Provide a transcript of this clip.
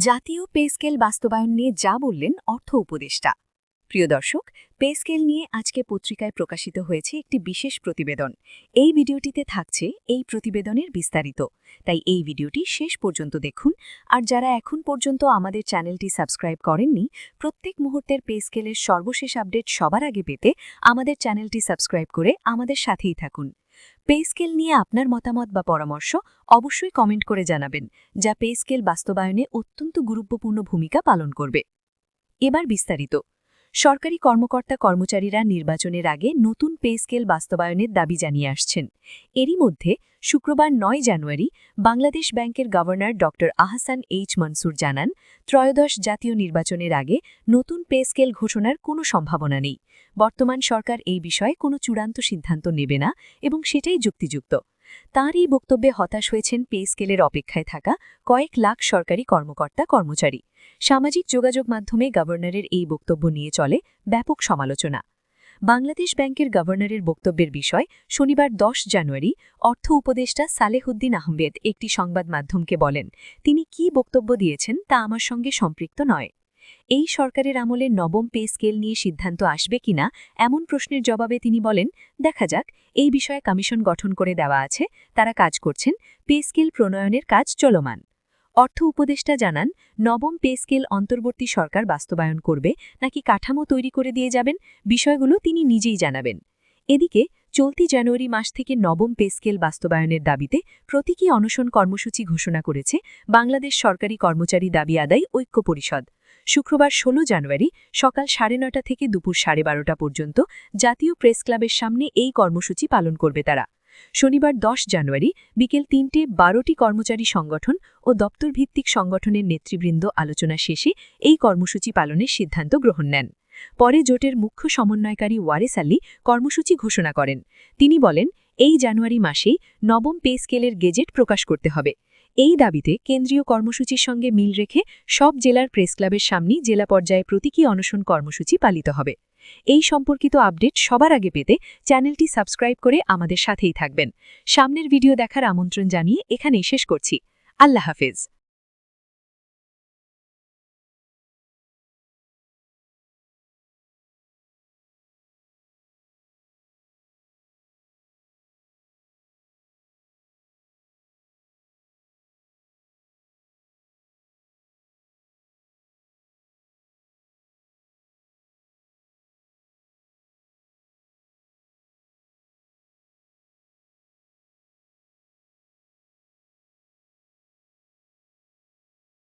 জাতীয় pay scale বাস্তবায়ন নিয়ে যা বললেন অর্থ উপদেষ্টা। প্রিয় দর্শক, পে স্কেল নিয়ে আজকে পত্রিকায় প্রকাশিত হয়েছে একটি বিশেষ প্রতিবেদন। এই ভিডিওটিতে থাকছে এই প্রতিবেদনের বিস্তারিত, তাই এই ভিডিওটি শেষ পর্যন্ত দেখুন। আর যারা এখন পর্যন্ত আমাদের চ্যানেলটি সাবস্ক্রাইব করেননি, প্রত্যেক মুহূর্তের পে স্কেলের সর্বশেষ আপডেট সবার আগে পেতে আমাদের চ্যানেলটি সাবস্ক্রাইব করে আমাদের সাথেই থাকুন। পে স্কেল নিয়ে আপনার মতামত বা পরামর্শ অবশ্যই কমেন্ট করে জানাবেন, যা পে স্কেল বাস্তবায়নে অত্যন্ত গুরুত্বপূর্ণ ভূমিকা পালন করবে। এবার বিস্তারিত। সরকারি কর্মকর্তা-কর্মচারীরা নির্বাচনের আগে নতুন পে স্কেল বাস্তবায়নের দাবি জানিয়ে আসছেন। এরই মধ্যে শুক্রবার ৯ জানুয়ারি বাংলাদেশ ব্যাংকের গভর্নর ড আহসান এইচ মনসুর জানান, ত্রয়োদশ জাতীয় নির্বাচনের আগে নতুন পে স্কেল ঘোষণার কোনো সম্ভাবনা নেই। বর্তমান সরকার এই বিষয়ে কোনো চূড়ান্ত সিদ্ধান্ত নেবে না এবং সেটাই যুক্তিযুক্ত। তাঁর এই বক্তব্যে হতাশ হয়েছেন পে স্কেলের অপেক্ষায় থাকা কয়েক লাখ সরকারি কর্মকর্তা-কর্মচারী। সামাজিক যোগাযোগ মাধ্যমে গভর্নরের এই বক্তব্য নিয়ে চলে ব্যাপক সমালোচনা। বাংলাদেশ ব্যাংকের গভর্নরের বক্তব্যের বিষয় শনিবার ১০ জানুয়ারি অর্থ উপদেষ্টা সালেহুদ্দিন আহমেদ একটি সংবাদ মাধ্যমকে বলেন, তিনি কি বক্তব্য দিয়েছেন তা আমার সঙ্গে সম্পৃক্ত নয়। এই সরকারের আমলে নবম পে স্কেল নিয়ে সিদ্ধান্ত আসবে কিনা এমন প্রশ্নের জবাবে তিনি বলেন, দেখা যাক, এই বিষয়ে কমিশন গঠন করে দেওয়া আছে, তারা কাজ করছেন, পে স্কেল প্রণয়নের কাজ চলমান। অর্থ উপদেষ্টা জানান, নবম পে স্কেল অন্তর্বর্তী সরকার বাস্তবায়ন করবে নাকি কাঠামো তৈরি করে দিয়ে যাবেন, বিষয়গুলো তিনি নিজেই জানাবেন। এদিকে চলতি জানুয়ারি মাস থেকে নবম পে স্কেল বাস্তবায়নের দাবিতে প্রতীকী অনশন কর্মসূচি ঘোষণা করেছে বাংলাদেশ সরকারি কর্মচারী দাবি আদায় ঐক্য পরিষদ। শুক্রবার ১৬ জানুয়ারি সকাল ৯:৩০ থেকে দুপুর ১২:৩০ পর্যন্ত জাতীয় প্রেস ক্লাবের সামনে এই কর্মসূচি পালন করবে তারা। শনিবার ১০ জানুয়ারি বিকেল ৩টে ১২টি কর্মচারী সংগঠন ও দপ্তরভিত্তিক সংগঠনের নেতৃবৃন্দ আলোচনা শেষে এই কর্মসূচি পালনের সিদ্ধান্ত গ্রহণ নেন। পরে জোটের মুখ্য সমন্বয়কারী ওয়ারেস আলী কর্মসূচি ঘোষণা করেন। তিনি বলেন, এই জানুয়ারি মাসেই নবম পে স্কেলের গেজেট প্রকাশ করতে হবে। এই দাবিতে কেন্দ্রীয় কর্মসূচির সঙ্গে মিল রেখে সব জেলার প্রেস ক্লাবের সামনেই জেলা পর্যায়ে প্রতীকী অনশন কর্মসূচি পালিত হবে। এই সম্পর্কিত আপডেট সবার আগে পেতে চ্যানেলটি সাবস্ক্রাইব করে আমাদের সাথেই থাকবেন। সামনের ভিডিও দেখার আমন্ত্রণ জানিয়ে এখানেই শেষ করছি। আল্লাহ হাফেজ।